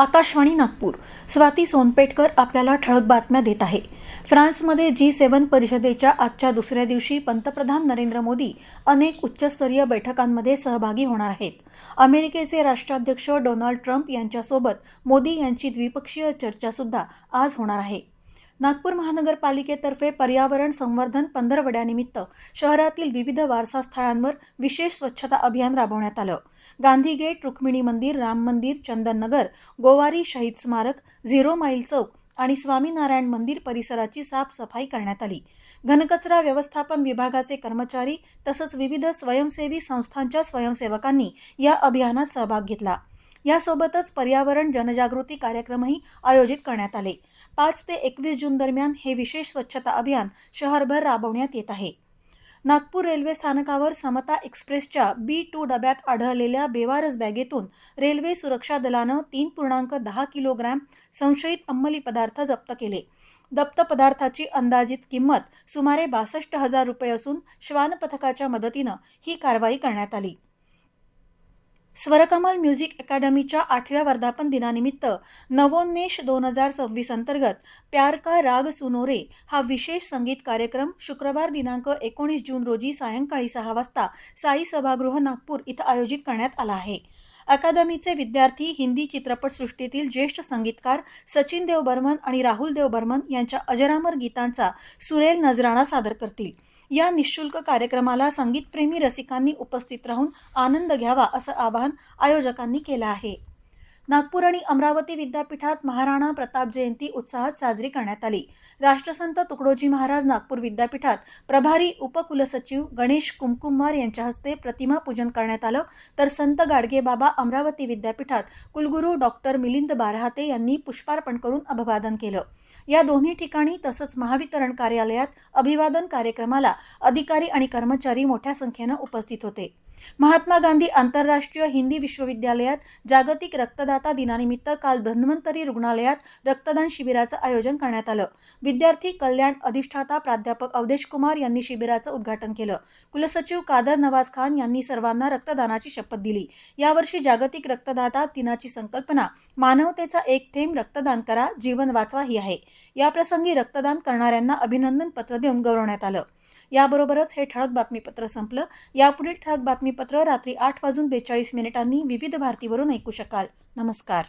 आकाशवाणी नागपूर. स्वाती सोनपेटकर आपल्याला ठळक बातम्या देत आहे. फ्रान्समध्ये G7 परिषदेच्या आजच्या दुसऱ्या दिवशी पंतप्रधान नरेंद्र मोदी अनेक उच्चस्तरीय बैठकांमध्ये सहभागी होणार आहेत. अमेरिकेचे राष्ट्राध्यक्ष डोनाल्ड ट्रम्प यांच्यासोबत मोदी यांची द्विपक्षीय चर्चासुद्धा आज होणार आहे. नागपूर महानगरपालिकेतर्फे पर्यावरण संवर्धन पंधरवड्यानिमित्त शहरातील विविध वारसा स्थळांवर विशेष स्वच्छता अभियान राबवण्यात आलं. गांधी गेट, रुक्मिणी मंदिर, राम मंदिर, चंदननगर, गोवारी शहीद स्मारक, झिरो माईल चौक आणि स्वामीनारायण मंदिर परिसराची साफसफाई करण्यात आली. घनकचरा व्यवस्थापन विभागाचे कर्मचारी तसंच विविध स्वयंसेवी संस्थांच्या स्वयंसेवकांनी या अभियानात सहभाग घेतला. यासोबतच पर्यावरण जनजागृती कार्यक्रमही आयोजित करण्यात आले. 5 ते 21 जून दरम्यान हे विशेष स्वच्छता अभियान शहरभर राबवण्यात येत आहे. नागपूर रेल्वे स्थानकावर समता एक्सप्रेसच्या B2 डब्यात आढळलेल्या बेवारस बॅगेतून रेल्वे सुरक्षा दलानं 3.10 किलोग्रॅम संशयित अंमली पदार्थ जप्त केले. जप्त पदार्थाची अंदाजित किंमत सुमारे 62,000 रुपये असून श्वान पथकाच्या मदतीनं ही कारवाई करण्यात आली. स्वरकमल म्युझिक अकादमीच्या 8व्या वर्धापन दिनानिमित्त नवोन्मेष 2026 अंतर्गत प्यार का राग सुनो रे हा विशेष संगीत कार्यक्रम शुक्रवार दिनांक 19 जून रोजी सायंकाळी 6 वाजता साई सभागृह नागपूर इथं आयोजित करण्यात आला आहे. अकादमीचे विद्यार्थी हिंदी चित्रपटसृष्टीतील ज्येष्ठ संगीतकार सचिन देव बर्मन आणि राहुल देव बर्मन यांच्या अजरामर गीतांचा सुरेल नजराणा सादर करतील. या निःशुल्क कार्यक्रमाला संगीतप्रेमी रसिकांनी उपस्थित राहून आनंद घ्यावा असं आवाहन आयोजकांनी केलं आहे. नागपूर आणि अमरावती विद्यापीठात महाराणा प्रताप जयंती उत्साहात साजरी करण्यात आली. राष्ट्रसंत तुकडोजी महाराज नागपूर विद्यापीठात प्रभारी उपकुलसचिव गणेश कुमकुमवार यांच्या हस्ते प्रतिमा पूजन करण्यात आलं, तर संत गाडगेबाबा अमरावती विद्यापीठात कुलगुरू डॉक्टर मिलिंद बारहाते यांनी पुष्पार्पण करून अभिवादन केलं. या दोन्ही ठिकाणी तसंच महावितरण कार्यालयात अभिवादन कार्यक्रमाला अधिकारी आणि कर्मचारी मोठ्या संख्येनं उपस्थित होते. महात्मा गांधी आंतरराष्ट्रीय हिंदी विश्वविद्यालयात जागतिक रक्तदाता दिनानिमित्त काल धन्वंतरी रुग्णालयात रक्तदान शिबिराचं आयोजन करण्यात आलं. विद्यार्थी कल्याण अधिष्ठाता प्राध्यापक अवधेश कुमार यांनी शिबिराचं उद्घाटन केलं. कुलसचिव कादर नवाज खान यांनी सर्वांना रक्तदानाची शपथ दिली. यावर्षी जागतिक रक्तदाता दिनाची संकल्पना मानवतेचा एक थेंब रक्तदान करा, जीवन वाचवा ही आहे. याप्रसंगी रक्तदान करणाऱ्यांना अभिनंदन पत्र देऊन गौरवण्यात आलं. याबरोबरच हे ठळक बातमीपत्र संपलं. यापुढील ठळक बातमीपत्र रात्री 8:42 विविध भारतीवरून ऐकू शकाल. नमस्कार.